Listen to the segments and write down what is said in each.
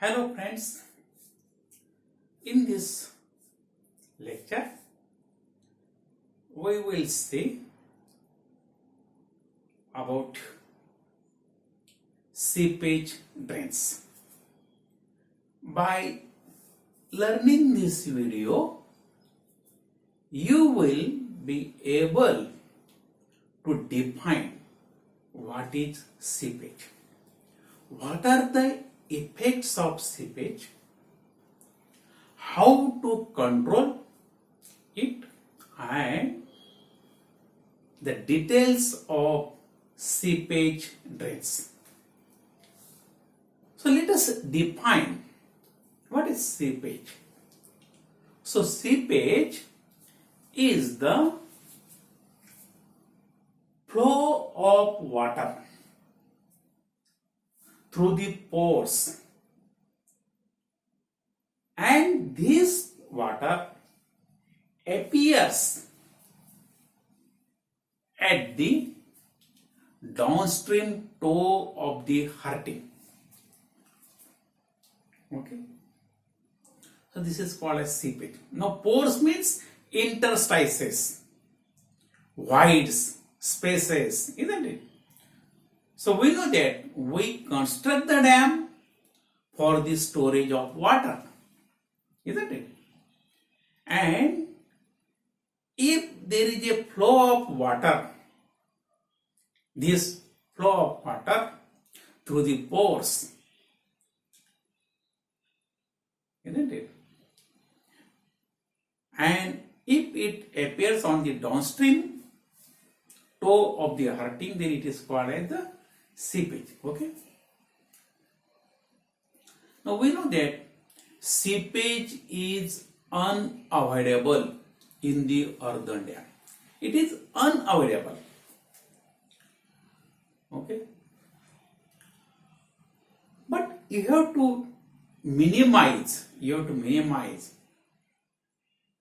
Hello friends, in this lecture we will see about seepage drains. By learning this video, you will be able to define what is seepage, what are the effects of seepage, how to control it, and the details of seepage drains. So let us define what is seepage. So seepage is the flow of water through the pores, and this water appears at the downstream toe of the hurting. Okay, so this is called as seepage. Now pores means interstices, voids, spaces, isn't it? So we know that we construct the dam for the storage of water, isn't it? And if there is a flow of water, this flow of water through the pores, isn't it? And if it appears on the downstream toe of the hurting, then it is called as the seepage. Okay. Now we know that seepage is unavoidable in the earthen dam. It is unavoidable. Okay. But you have to minimize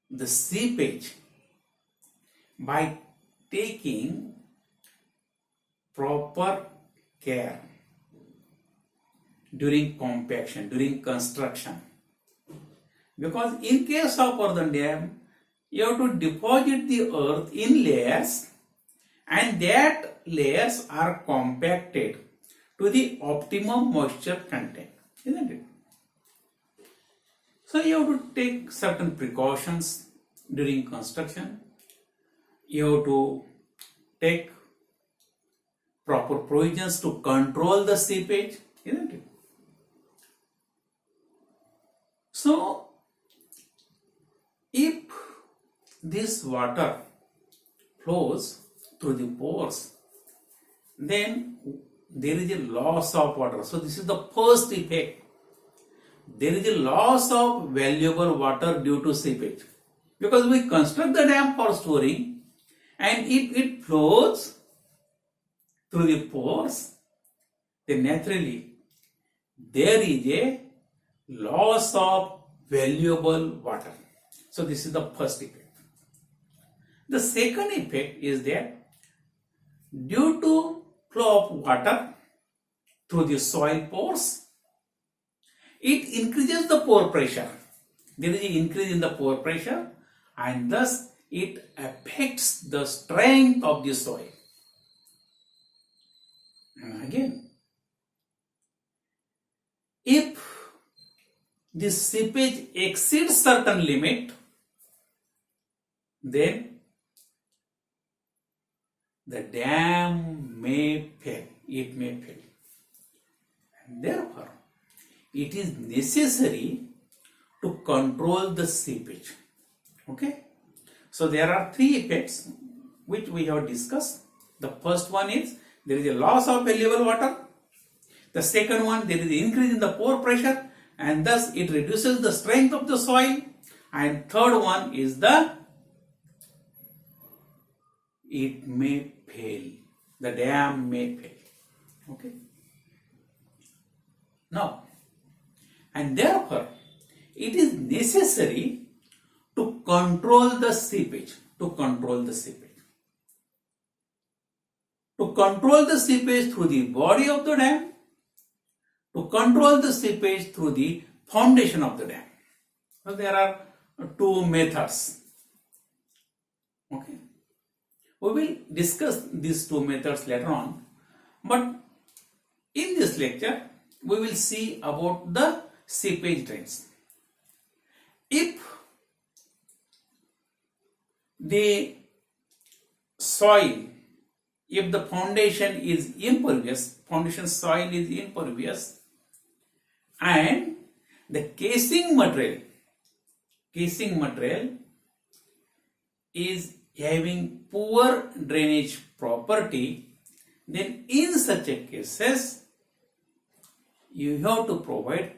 the seepage by taking proper care during compaction, during construction. Because in case of earthen dam, you have to deposit the earth in layers, and that layers are compacted to the optimum moisture content, isn't it? So you have to take certain precautions during construction. You have to take proper provisions to control the seepage, isn't it? So if this water flows through the pores, then there is a loss of water. So this is the first effect. There is a loss of valuable water due to seepage, because we construct the dam for storing, and if it flows through the pores, then naturally there is a loss of valuable water. So this is the first effect. The second effect is that due to flow of water through the soil pores, it increases the pore pressure. There is an increase in the pore pressure, and thus it affects the strength of the soil. And again, if this seepage exceeds certain limit, then the dam may fail. It may fail. And therefore, it is necessary to control the seepage. Okay? So there are three effects which we have discussed. The first one is there is a loss of valuable water. The second one, there is an increase in the pore pressure, and thus it reduces the strength of the soil. And third one is it may fail. The dam may fail. Okay? Now, and therefore, it is necessary to control the seepage. To control the seepage through the body of the dam, to control the seepage through the foundation of the dam. So there are two methods. Okay. We will discuss these two methods later on, but in this lecture we will see about the seepage drains. If the soil, if the foundation is impervious, foundation soil is impervious, and the casing material is having poor drainage property, then in such a cases you have to provide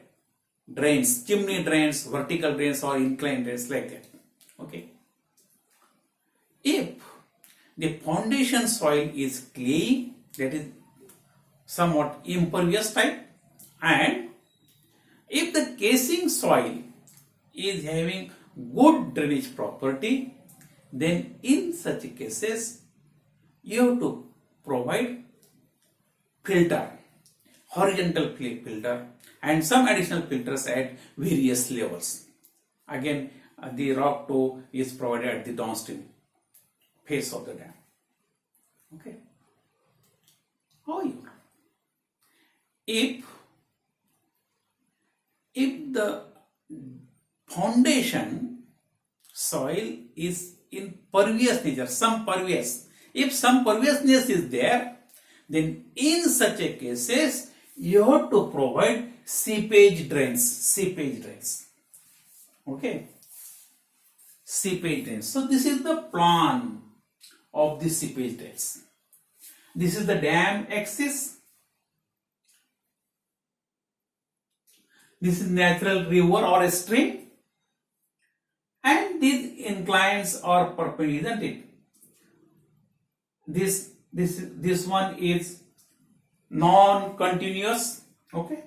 drains, chimney drains, vertical drains or inclined drains like that. Okay. If the foundation soil is clay, that is somewhat impervious type, and if the casing soil is having good drainage property, then in such cases you have to provide filter, horizontal filter, and some additional filters at various levels. Again, the rock toe is provided at the downstream face of the dam. Okay. However, if the foundation soil is in pervious nature, if some perviousness is there, then in such a cases you have to provide seepage drains. Okay. Seepage drains. So this is the plan of the seepage drains. This is the dam axis. This is natural river or a stream, and these inclines are perpendicular, isn't it? This one is non-continuous. Okay.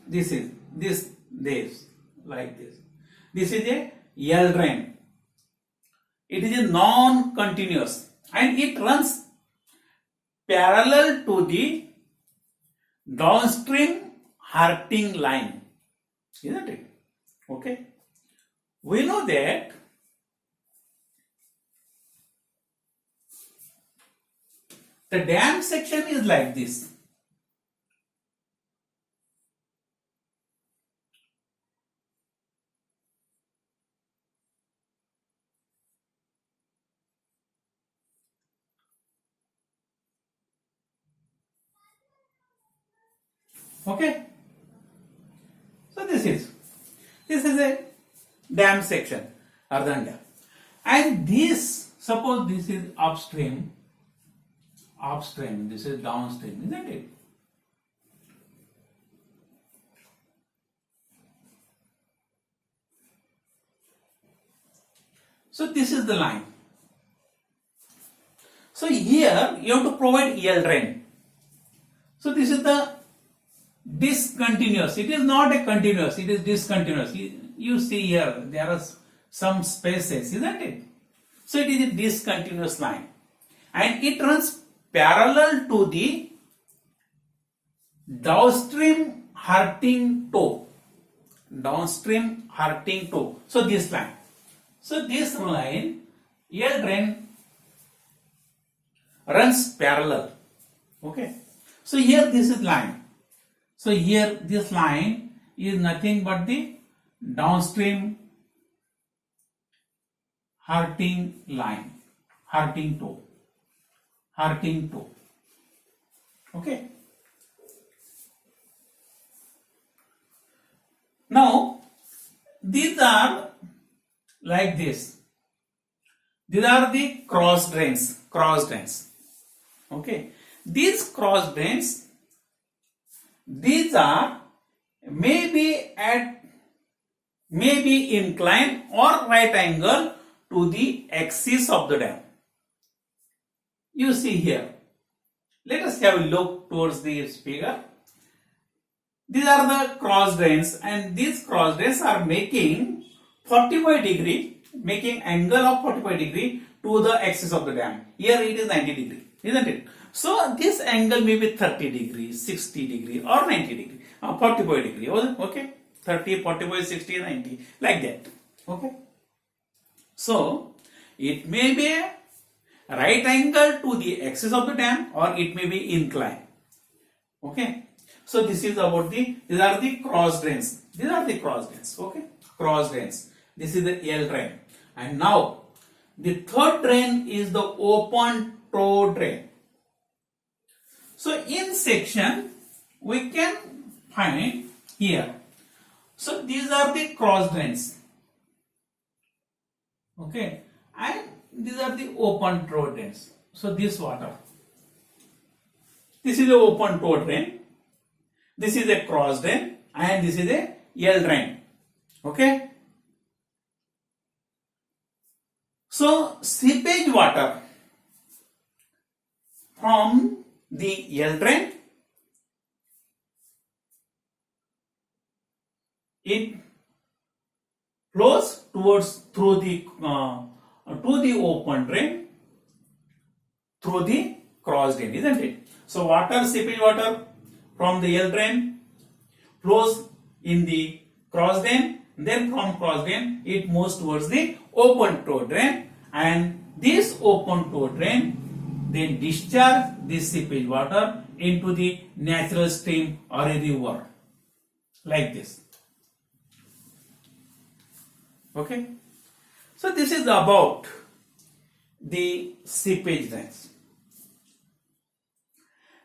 This like this. This is a L drain. It is a non-continuous and it runs parallel to the downstream Harting line, isn't it? Okay. We know that the dam section is like this. Okay. So this is a dam section, Ardhan Dam, and this, suppose this is upstream, this is downstream, isn't it? So this is the line. So here you have to provide L drain. So this is the discontinuous. It is not a continuous, it is discontinuous. You see here there are some spaces, isn't it? So it is a discontinuous line and it runs parallel to the downstream Harting toe. So this line. So this line, L drain runs parallel. Okay. So here this is line. So here this line is nothing but the downstream Harting line, Harting toe. Okay. Now these are like this. These are the cross drains. Okay. These cross drains, these are maybe inclined or right angle to the axis of the dam. You see here. Let us have a look towards this figure. These are the cross drains, and these cross drains are making 45 degree, making angle of 45 degree to the axis of the dam. Here it is 90 degree, isn't it? So this angle may be 30 degrees, 60 degree or 90 degree, 45 degree. Okay, 30, 45, 60, 90, like that. Okay. So it may be a right angle to the axis of the dam, or it may be inclined. Okay. So this is about these are the cross drains. These are the cross drains. Okay. Cross drains. This is the L drain. And now the third drain is the open toe drain. So in section we can find here. So these are the cross drains. Okay. And these are the open toe drains. So this water. This is the open toe drain. This is a cross drain and this is a L drain. Okay. So seepage water from the L drain, it flows through the to the open drain through the cross drain, isn't it? So seepage water from the L drain flows in the cross drain, then from cross drain it moves towards the open toe drain, and this open toe drain then discharge this seepage water into the natural stream or a river, like this. Okay. So this is about the seepage drains.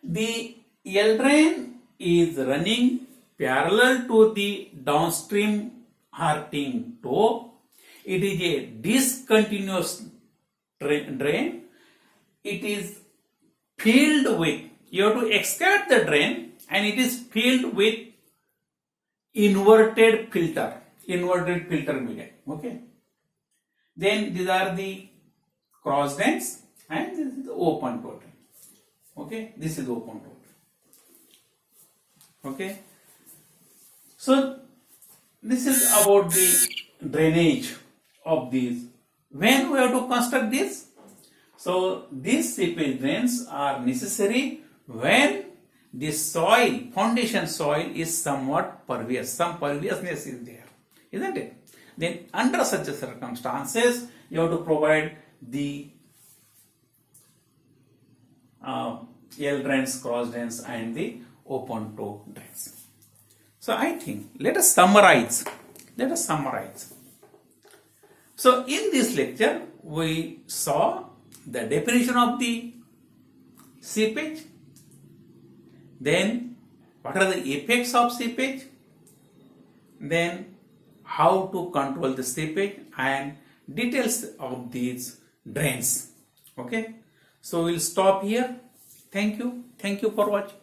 The L drain is running parallel to the downstream hurting toe. It is a discontinuous drain. It is filled with, you have to excavate the drain, and it is filled with inverted filter medium. Okay. Then these are the cross drains and this is the open toe drain. Okay, this is open toe drain. Okay. So this is about the drainage of these. When we have to construct this? So these seepage drains are necessary when the soil, foundation soil is somewhat pervious. Some perviousness is there, isn't it? Then under such circumstances, you have to provide the L drains, cross drains and the open toe drains. So I think let us summarize. So in this lecture we saw the definition of the seepage, then what are the effects of seepage, then how to control the seepage and details of these drains. Okay, so we'll stop here. Thank you for watching.